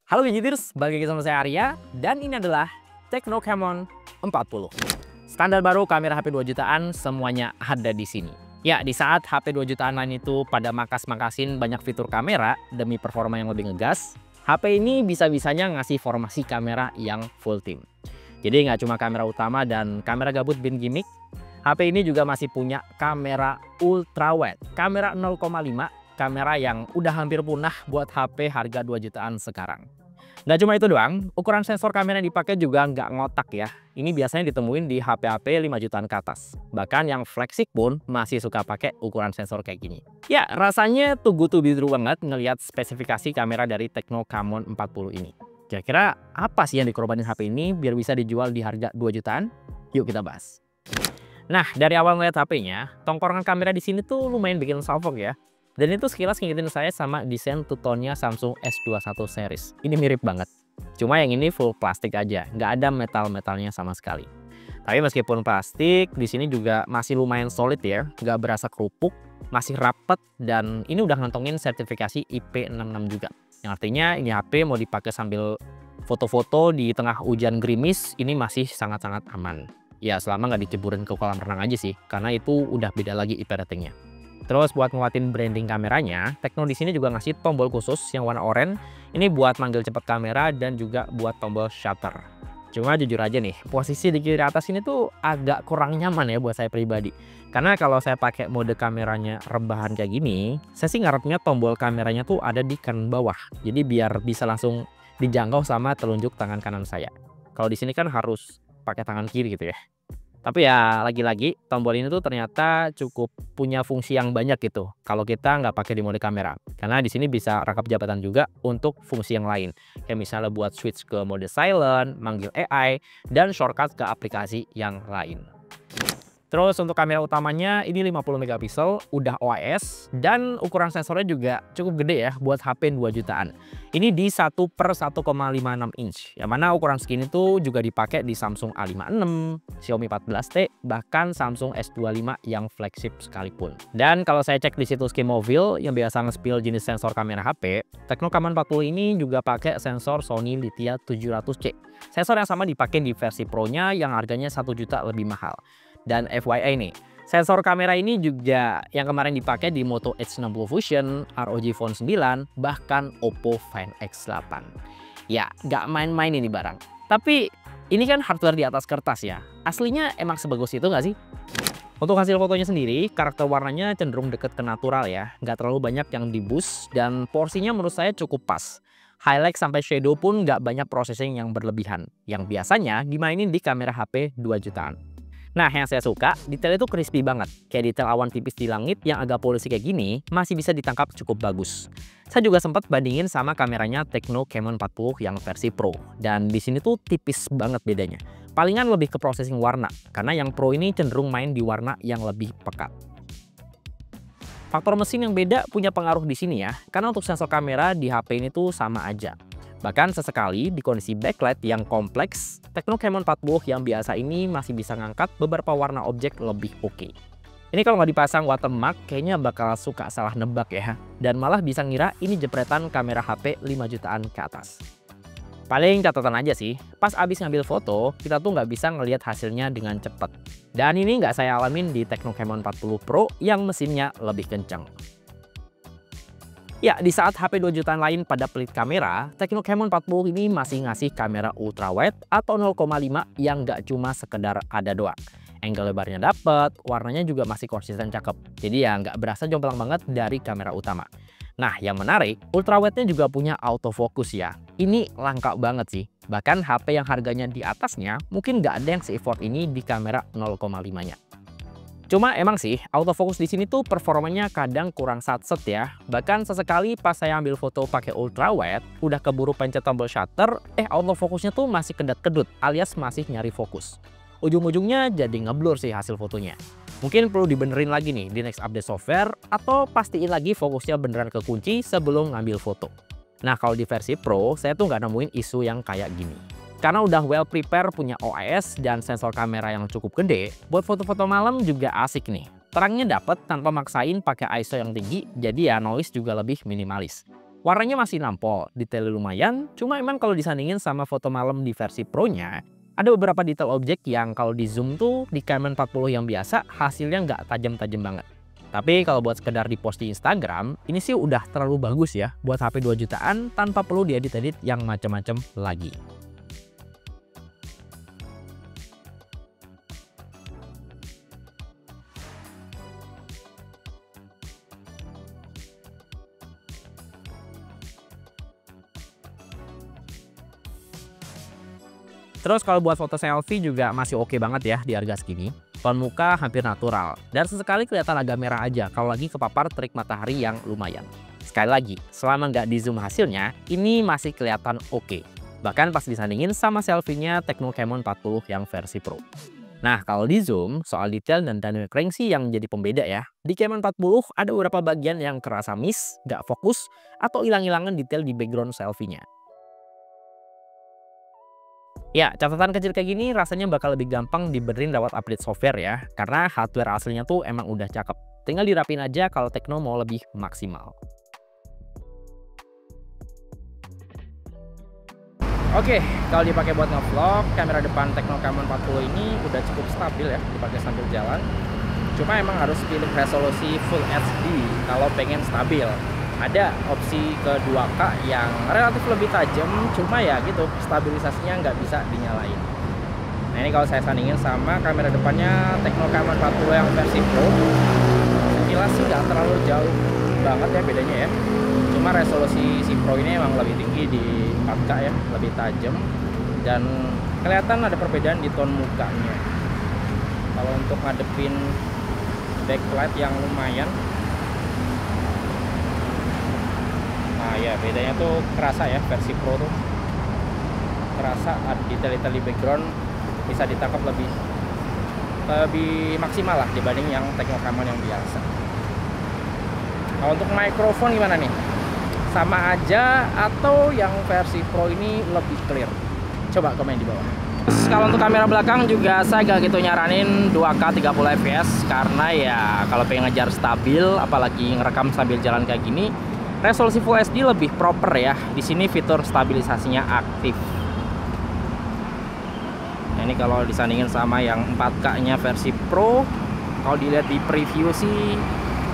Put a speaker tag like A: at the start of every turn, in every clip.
A: Halo Gadgeters, balik lagi sama saya Arya, dan ini adalah Tecno Camon 40. Standar baru kamera HP 2 jutaan semuanya ada di sini. Ya, di saat HP 2 jutaan lain itu pada makas-makasin banyak fitur kamera demi performa yang lebih ngegas, HP ini bisa-bisanya ngasih formasi kamera yang full team. Jadi nggak cuma kamera utama dan kamera gabut bin gimmick, HP ini juga masih punya kamera ultra wide, kamera 0,5, kamera yang udah hampir punah buat HP harga 2 jutaan sekarang. Nggak cuma itu doang, ukuran sensor kamera yang dipakai juga nggak ngotak ya. Ini biasanya ditemuin di HP-HP 5 jutaan ke atas. Bahkan yang flagship pun masih suka pakai ukuran sensor kayak gini. Ya, rasanya too good to be true banget ngelihat spesifikasi kamera dari Tecno Camon 40 ini. Kira-kira apa sih yang dikorbanin HP ini biar bisa dijual di harga 2 jutaan? Yuk kita bahas. Nah, dari awal ngeliat HP-nya, tongkrongan kamera di sini tuh lumayan bikin salfok ya. Dan itu sekilas ngingetin saya sama desain two-tone-nya Samsung S21 series. Ini mirip banget. Cuma yang ini full plastik aja, nggak ada metal-metalnya sama sekali. Tapi meskipun plastik, di sini juga masih lumayan solid ya, nggak berasa kerupuk, masih rapet, dan ini udah ngantongin sertifikasi IP66 juga. Yang artinya ini HP mau dipakai sambil foto-foto di tengah hujan gerimis, ini masih sangat-sangat aman. Ya selama nggak diceburin ke kolam renang aja sih, karena itu udah beda lagi IP ratingnya. Terus buat nguatin branding kameranya, Tecno di sini juga ngasih tombol khusus yang warna oranye. Ini buat manggil cepat kamera dan juga buat tombol shutter. Cuma jujur aja nih, posisi di kiri atas ini tuh agak kurang nyaman ya buat saya pribadi. Karena kalau saya pakai mode kameranya rebahan kayak gini, saya sih ngarepnya tombol kameranya tuh ada di kanan bawah. Jadi biar bisa langsung dijangkau sama telunjuk tangan kanan saya. Kalau di sini kan harus pakai tangan kiri gitu ya. Tapi ya lagi-lagi tombol ini tuh ternyata cukup punya fungsi yang banyak gitu kalau kita nggak pakai di mode kamera. Karena di sini bisa rangkap jabatan juga untuk fungsi yang lain. Kayak misalnya buat switch ke mode silent, manggil AI, dan shortcut ke aplikasi yang lain. Terus untuk kamera utamanya ini 50 megapiksel, udah OIS, dan ukuran sensornya juga cukup gede ya buat HP 2 jutaan. Ini di 1/1,56 inch, yang mana ukuran segini tuh juga dipakai di Samsung A56, Xiaomi 14T, bahkan Samsung S25 yang flagship sekalipun. Dan kalau saya cek di situs Kemovil yang biasa nge-spill jenis sensor kamera HP, Tecno Camon 40 ini juga pakai sensor Sony Lithia 700C. Sensor yang sama dipakai di versi Pro-nya yang harganya 1 juta lebih mahal. Dan FYI nih, sensor kamera ini juga yang kemarin dipakai di Moto H60 Fusion, ROG Phone 9, bahkan Oppo Find X8. Ya, nggak main-main ini barang. Tapi ini kan hardware di atas kertas ya. Aslinya emang sebagus itu nggak sih? Untuk hasil fotonya sendiri, karakter warnanya cenderung deket ke natural ya. Nggak terlalu banyak yang di-boost dan porsinya menurut saya cukup pas. Highlight sampai shadow pun nggak banyak processing yang berlebihan. Yang biasanya dimainin di kamera HP 2 jutaan. Nah, yang saya suka, detail itu crispy banget. Kayak detail awan tipis di langit yang agak polisi kayak gini, masih bisa ditangkap cukup bagus. Saya juga sempat bandingin sama kameranya Tecno Camon 40 yang versi Pro. Dan di sini tuh tipis banget bedanya. Palingan lebih ke processing warna, karena yang Pro ini cenderung main di warna yang lebih pekat. Faktor mesin yang beda punya pengaruh di sini ya, karena untuk sensor kamera di HP ini tuh sama aja. Bahkan sesekali di kondisi backlight yang kompleks, Tecno Camon 40 yang biasa ini masih bisa ngangkat beberapa warna objek lebih oke. Ini kalau nggak dipasang watermark kayaknya bakal suka salah nebak ya. Dan malah bisa ngira ini jepretan kamera HP 5 jutaan ke atas. Paling catatan aja sih, pas abis ngambil foto, kita tuh nggak bisa ngelihat hasilnya dengan cepat. Dan ini nggak saya alamin di Tecno Camon 40 Pro yang mesinnya lebih kencang. Ya, di saat HP 2 jutaan lain pada pelit kamera, Tecno Camon 40 ini masih ngasih kamera ultra wide atau 0,5 yang nggak cuma sekedar ada doang. Angle lebarnya dapet, warnanya juga masih konsisten cakep. Jadi ya nggak berasa jomplang banget dari kamera utama. Nah, yang menarik, ultra wide-nya juga punya autofocus ya. Ini langka banget sih. Bahkan HP yang harganya di atasnya mungkin nggak ada yang se-effort ini di kamera 0,5-nya. Cuma emang sih, autofocus di sini tuh performanya kadang kurang satset ya. Bahkan sesekali pas saya ambil foto pakai ultra wide, udah keburu pencet tombol shutter, autofocusnya tuh masih kedap-kedut alias masih nyari fokus. Ujung-ujungnya jadi ngeblur sih hasil fotonya. Mungkin perlu dibenerin lagi nih di next update software atau pastiin lagi fokusnya beneran kekunci sebelum ngambil foto. Nah kalau di versi Pro, saya tuh nggak nemuin isu yang kayak gini. Karena udah well prepare punya OIS dan sensor kamera yang cukup gede, buat foto-foto malam juga asik nih. Terangnya dapet tanpa maksain pakai ISO yang tinggi, jadi ya noise juga lebih minimalis. Warnanya masih nampol, detailnya lumayan, cuma emang kalau disandingin sama foto malam di versi Pro-nya, ada beberapa detail objek yang kalau di zoom tuh di Camon 40 yang biasa hasilnya nggak tajam-tajam banget. Tapi kalau buat sekedar di post di Instagram, ini sih udah terlalu bagus ya buat HP 2 jutaan tanpa perlu diedit-edit yang macam-macam lagi. Terus kalau buat foto selfie juga masih oke banget ya di harga segini. Tone muka hampir natural, dan sesekali kelihatan agak merah aja kalau lagi kepapar terik matahari yang lumayan. Sekali lagi, selama nggak di zoom hasilnya, ini masih kelihatan oke. Bahkan pas disandingin sama selfie-nya Tecno Camon 40 yang versi Pro. Nah, kalau di zoom, soal detail dan dynamic range sih yang jadi pembeda ya. Di Camon 40 ada beberapa bagian yang kerasa miss, nggak fokus, atau hilang-hilangan detail di background selfie-nya. Ya, catatan kecil kayak gini rasanya bakal lebih gampang dibenerin lewat update software ya, karena hardware aslinya tuh emang udah cakep. Tinggal dirapin aja kalau Tecno mau lebih maksimal. Oke, kalau dipakai buat ngevlog, kamera depan Tecno Camon 40 ini udah cukup stabil ya dipakai sambil jalan. Cuma emang harus pilih resolusi Full HD kalau pengen stabil. Ada opsi ke 2K yang relatif lebih tajam, cuma ya gitu, stabilisasinya nggak bisa dinyalain. Nah ini kalau saya sandingin sama kamera depannya Tecno Camon 40 yang versi Pro, sekilas sih nggak terlalu jauh banget ya bedanya ya. Cuma resolusi si Pro ini emang lebih tinggi di 4K ya, lebih tajam, dan kelihatan ada perbedaan di tone mukanya. Kalau untuk ngadepin backlight yang lumayan, nah ya bedanya tuh kerasa ya, versi Pro tuh kerasa detail-detail di background bisa ditangkap lebih maksimal lah dibanding yang Tecno Camon yang biasa. Nah untuk mikrofon gimana nih? Sama aja atau yang versi Pro ini lebih clear? Coba komen di bawah. Kalau untuk kamera belakang juga saya gak gitu nyaranin 2K 30 fps, karena ya kalau pengen ngejar stabil apalagi ngerekam sambil jalan kayak gini, resolusi Full HD lebih proper ya. Di sini fitur stabilisasinya aktif. Nah, ini kalau disandingin sama yang 4K-nya versi Pro, kalau dilihat di preview sih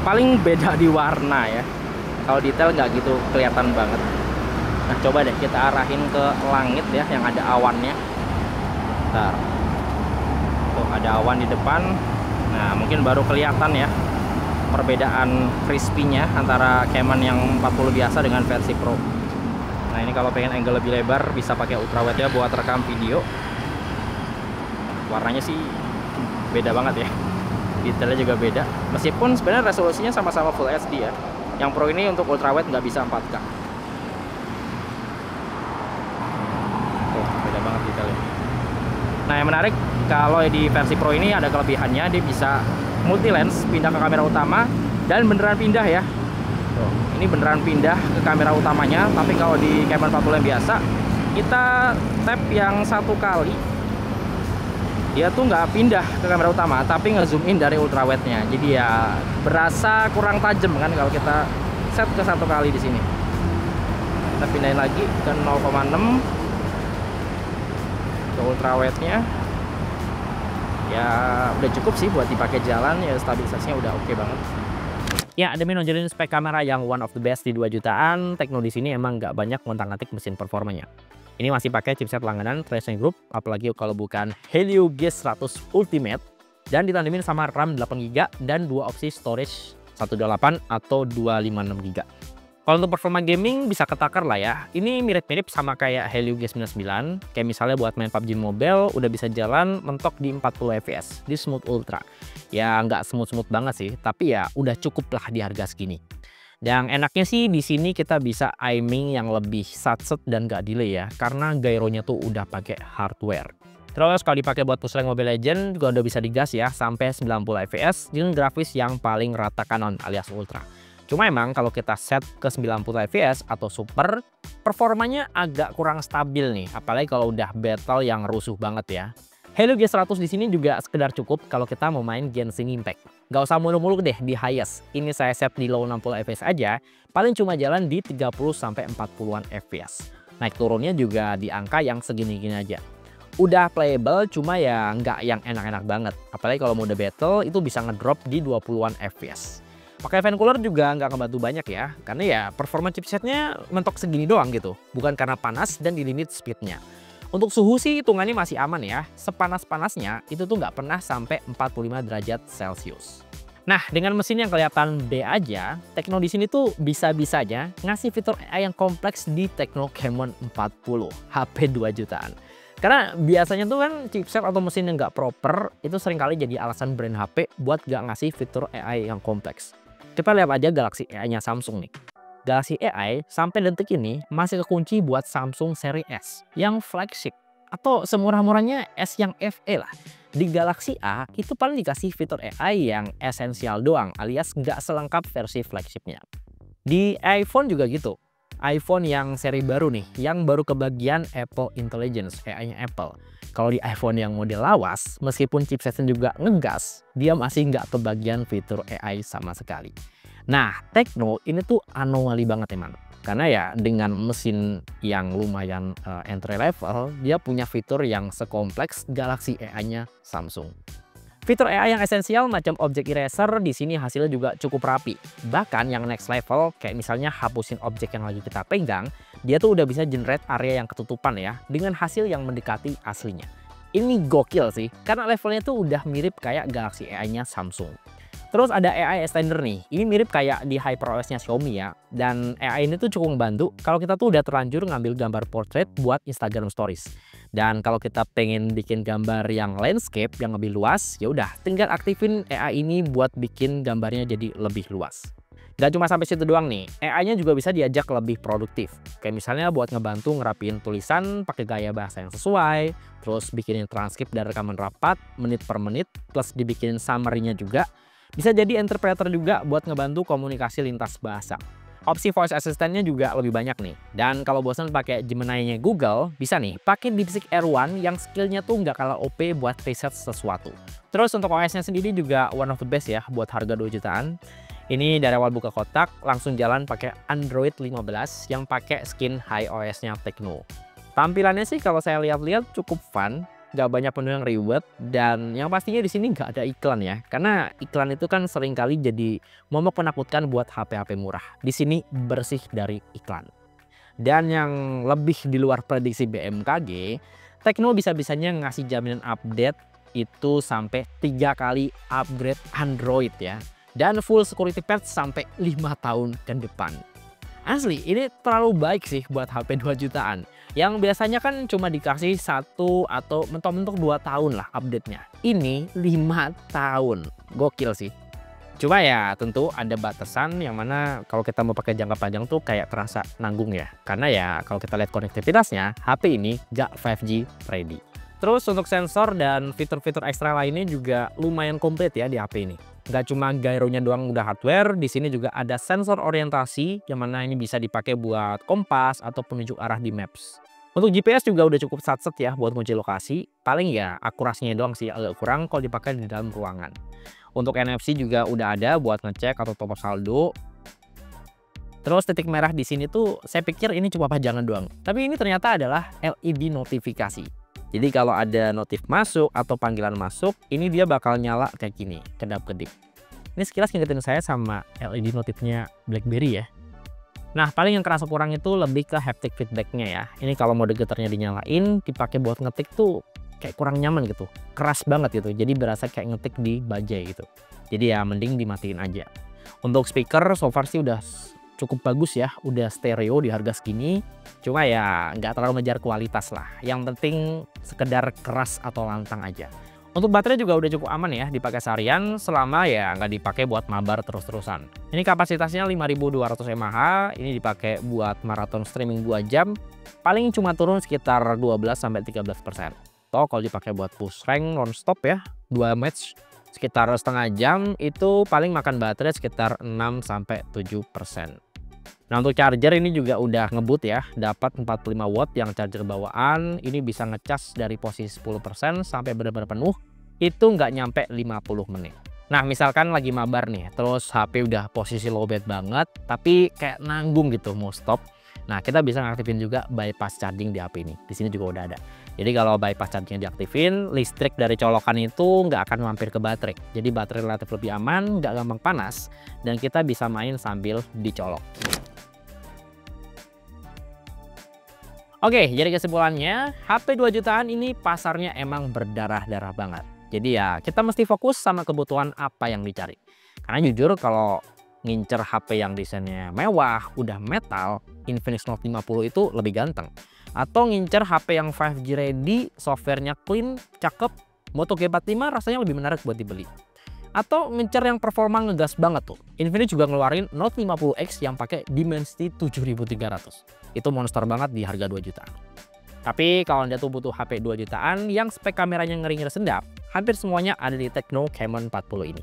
A: paling beda di warna ya. Kalau detail nggak gitu kelihatan banget. Nah, coba deh kita arahin ke langit ya yang ada awannya. Bentar. Tuh ada awan di depan. Nah, mungkin baru kelihatan ya perbedaan crispy-nya antara Camon yang 40 biasa dengan versi Pro. Nah ini kalau pengen angle lebih lebar bisa pakai ultrawide ya buat rekam video. Warnanya sih beda banget ya, detailnya juga beda. Meskipun sebenarnya resolusinya sama-sama Full HD ya. Yang Pro ini untuk ultrawide nggak bisa 4K. Tuh beda banget detailnya. Nah yang menarik kalau di versi Pro ini ada kelebihannya, dia bisa multi lens, pindah ke kamera utama, dan beneran pindah ya. Tuh, ini beneran pindah ke kamera utamanya. Tapi kalau di Camon 40 yang biasa, kita tap yang satu kali, dia tuh nggak pindah ke kamera utama, tapi ngezoom in dari ultrawide-nya. Jadi ya berasa kurang tajam kan kalau kita set ke satu kali di sini. Kita pindahin lagi ke 0,6 ke ultrawide-nya. Ya udah cukup sih buat dipakai jalan, ya stabilisasinya udah oke banget. Ya, demi nonjolin spek kamera yang one of the best di 2 jutaan, Tecno di sini emang nggak banyak ngontang-ngatik mesin performanya. Ini masih pakai chipset langganan Ryzen Group, apalagi kalau bukan Helio G100 Ultimate, dan ditandemin sama RAM 8GB dan dua opsi storage 128 atau 256GB. Kalau untuk performa gaming bisa ketakar lah ya. Ini mirip-mirip sama kayak Helio G99. Kayak misalnya buat main PUBG Mobile udah bisa jalan mentok di 40 fps di Smooth Ultra. Ya nggak smooth-smooth banget sih, tapi ya udah cukup lah di harga segini. Dan enaknya sih di sini kita bisa aiming yang lebih satset dan gak delay ya, karena gyronya tuh udah pakai hardware. Terus kalau dipakai buat push rank Mobile Legends juga udah bisa digas ya sampai 90 fps dengan grafis yang paling rata Canon alias Ultra. Cuma emang kalau kita set ke 90 fps atau super, performanya agak kurang stabil nih, apalagi kalau udah battle yang rusuh banget ya. Helio G100 di sini juga sekedar cukup kalau kita mau main Genshin Impact. Gak usah mulu-mulu deh di highest. Ini saya set di low 60 fps aja, paling cuma jalan di 30-40-an fps. Naik turunnya juga di angka yang segini-gini aja. Udah playable, cuma ya nggak yang enak-enak banget. Apalagi kalau mode battle itu bisa ngedrop di 20-an fps. Pakai fan cooler juga nggak ngebantu banyak ya, karena ya performa chipsetnya mentok segini doang gitu. Bukan karena panas dan di limit speednya. Untuk suhu sih hitungannya masih aman ya. Sepanas-panasnya itu tuh nggak pernah sampai 45 derajat Celcius. Nah, dengan mesin yang kelihatan B aja, Tecno di sini tuh bisa-bisanya ngasih fitur AI yang kompleks di Tecno Camon 40 HP 2 jutaan. Karena biasanya tuh kan chipset atau mesin yang nggak proper itu seringkali jadi alasan brand HP buat nggak ngasih fitur AI yang kompleks. Kita lihat aja Galaxy AI-nya Samsung nih. Galaxy AI sampai detik ini masih kekunci buat Samsung seri S yang flagship atau semurah-murahnya S yang FE lah. Di Galaxy A itu paling dikasih fitur AI yang esensial doang alias nggak selengkap versi flagshipnya. Di iPhone juga gitu. iPhone yang seri baru nih, yang baru kebagian Apple Intelligence, AI-nya Apple. Kalau di iPhone yang model lawas, meskipun chipsetnya juga ngegas, dia masih nggak kebagian fitur AI sama sekali. Nah, Tecno ini tuh anomali banget emang. Karena ya dengan mesin yang lumayan entry level, dia punya fitur yang sekompleks Galaxy AI-nya Samsung. Fitur AI yang esensial macam object eraser di sini hasilnya juga cukup rapi. Bahkan yang next level kayak misalnya hapusin objek yang lagi kita pegang, dia tuh udah bisa generate area yang ketutupan ya dengan hasil yang mendekati aslinya. Ini gokil sih karena levelnya tuh udah mirip kayak Galaxy AI-nya Samsung. Terus ada AI extender nih, ini mirip kayak di HyperOS-nya Xiaomi ya. Dan AI ini tuh cukup membantu kalau kita tuh udah terlanjur ngambil gambar portrait buat Instagram Stories. Dan kalau kita pengen bikin gambar yang landscape yang lebih luas, ya udah tinggal aktifin AI ini buat bikin gambarnya jadi lebih luas. Gak cuma sampai situ doang nih, AI-nya juga bisa diajak lebih produktif. Kayak misalnya buat ngebantu ngerapiin tulisan pakai gaya bahasa yang sesuai, terus bikinin transkrip dan rekaman rapat menit per menit, plus dibikinin summary-nya juga. Bisa jadi interpreter juga buat ngebantu komunikasi lintas bahasa. Opsi voice assistant-nya juga lebih banyak nih. Dan kalau bosan pakai Gemini-nya Google, bisa nih pakai DeepSeek R1 yang skillnya tuh nggak kalah OP buat riset sesuatu. Terus untuk OS-nya sendiri juga one of the best ya buat harga 2 jutaan. Ini dari awal buka kotak langsung jalan pakai Android 15 yang pakai skin HiOS-nya Tecno. Tampilannya sih kalau saya lihat-lihat cukup fun. Gak banyak menu yang ribet dan yang pastinya di sini nggak ada iklan ya, karena iklan itu kan seringkali jadi momok menakutkan buat HP-HP murah. Di sini bersih dari iklan. Dan yang lebih di luar prediksi BMKG, Tecno bisa-bisanya ngasih jaminan update itu sampai 3 kali upgrade Android ya, dan full security patch sampai 5 tahun ke depan. Asli, ini terlalu baik sih buat HP 2 jutaan. Yang biasanya kan cuma dikasih 1 atau mentok-mentok 2 tahun lah update-nya. Ini 5 tahun. Gokil sih. Cuma ya tentu ada batasan yang mana kalau kita mau pakai jangka panjang tuh kayak terasa nanggung ya. Karena ya kalau kita lihat konektivitasnya, HP ini gak 5G ready. Terus untuk sensor dan fitur-fitur ekstra lainnya juga lumayan komplit ya di HP ini. Nggak cuma gyronya doang udah hardware, di sini juga ada sensor orientasi yang mana ini bisa dipakai buat kompas atau penunjuk arah di Maps. Untuk GPS juga udah cukup satset ya buat kunci lokasi. Paling ya akurasinya doang sih agak kurang kalau dipakai di dalam ruangan. Untuk NFC juga udah ada buat ngecek atau top up saldo. Terus titik merah di sini tuh saya pikir ini cuma pajangan doang. Tapi ini ternyata adalah LED notifikasi. Jadi kalau ada notif masuk atau panggilan masuk, ini dia bakal nyala kayak gini, kedap-kedip. Ini sekilas ngingetin saya sama LED notifnya BlackBerry ya. Nah, paling yang kerasa kurang itu lebih ke haptic feedback-nya ya. Ini kalau mode getarnya dinyalain, dipakai buat ngetik tuh kayak kurang nyaman gitu. Keras banget gitu, jadi berasa kayak ngetik di bajai gitu. Jadi ya mending dimatiin aja. Untuk speaker, so far sih udah cukup bagus ya, udah stereo di harga segini. Cuma ya nggak terlalu ngejar kualitas lah. Yang penting sekedar keras atau lantang aja. Untuk baterai juga udah cukup aman ya dipakai seharian selama ya nggak dipakai buat mabar terus-terusan. Ini kapasitasnya 5200 mAh, ini dipakai buat maraton streaming 2 jam. Paling cuma turun sekitar 12-13%. Toh kalau dipakai buat push rank non-stop ya, 2 match sekitar setengah jam itu paling makan baterai sekitar 6-7%. Nah untuk charger ini juga udah ngebut ya, dapat 45 watt yang charger bawaan, ini bisa ngecas dari posisi 10% sampai benar-benar penuh, itu nggak nyampe 50 menit. Nah, misalkan lagi mabar nih, terus HP udah posisi lowbat banget, tapi kayak nanggung gitu mau stop. Nah, kita bisa ngaktifin juga bypass charging di HP ini. Di sini juga udah ada. Jadi kalau bypass charging diaktifin, listrik dari colokan itu nggak akan mampir ke baterai. Jadi baterai relatif lebih aman, nggak gampang panas, dan kita bisa main sambil dicolok. Oke, jadi kesimpulannya, HP 2 jutaan ini pasarnya emang berdarah-darah banget. Jadi ya, kita mesti fokus sama kebutuhan apa yang dicari. Karena jujur kalau ngincer HP yang desainnya mewah, udah metal, Infinix Note 50 itu lebih ganteng. Atau ngincer HP yang 5G ready, softwarenya clean, cakep, Moto G45 rasanya lebih menarik buat dibeli. Atau ngincer yang performa ngegas banget tuh. Infinix juga ngeluarin Note 50X yang pakai Dimensity 7300. Itu monster banget di harga 2 jutaan. Tapi kalau Anda tuh butuh HP 2 jutaan yang spek kameranya ngeri-ngeri sedap, hampir semuanya ada di Tecno Camon 40 ini.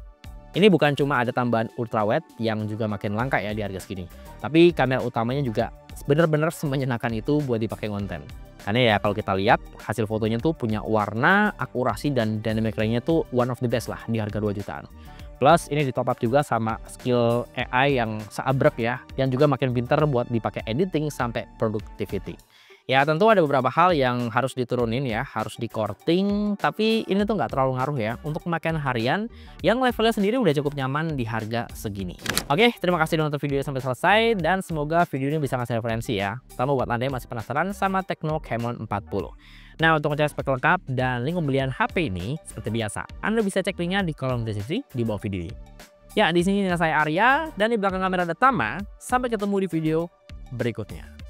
A: Ini bukan cuma ada tambahan ultrawide yang juga makin langka ya di harga segini, tapi kamera utamanya juga bener-bener semenyenangkan itu buat dipakai konten. Karena ya kalau kita lihat hasil fotonya tuh punya warna, akurasi, dan dynamic range-nya tuh one of the best lah di harga 2 jutaan. Plus ini ditop up juga sama skill AI yang seabrek ya, yang juga makin pinter buat dipakai editing sampai productivity. Ya tentu ada beberapa hal yang harus diturunin ya, harus di-courting, tapi ini tuh nggak terlalu ngaruh ya untuk pemakaian harian yang levelnya sendiri udah cukup nyaman di harga segini. Oke, terima kasih udah nonton videonya sampai selesai dan semoga video ini bisa ngasih referensi ya. Terutama buat Anda yang masih penasaran sama Tecno Camon 40. Nah, untuk ngecek spek lengkap dan link pembelian HP ini, seperti biasa, Anda bisa cek linknya di kolom deskripsi di bawah video ini. Ya, di sini saya Arya dan di belakang kamera ada Tama. Sampai ketemu di video berikutnya.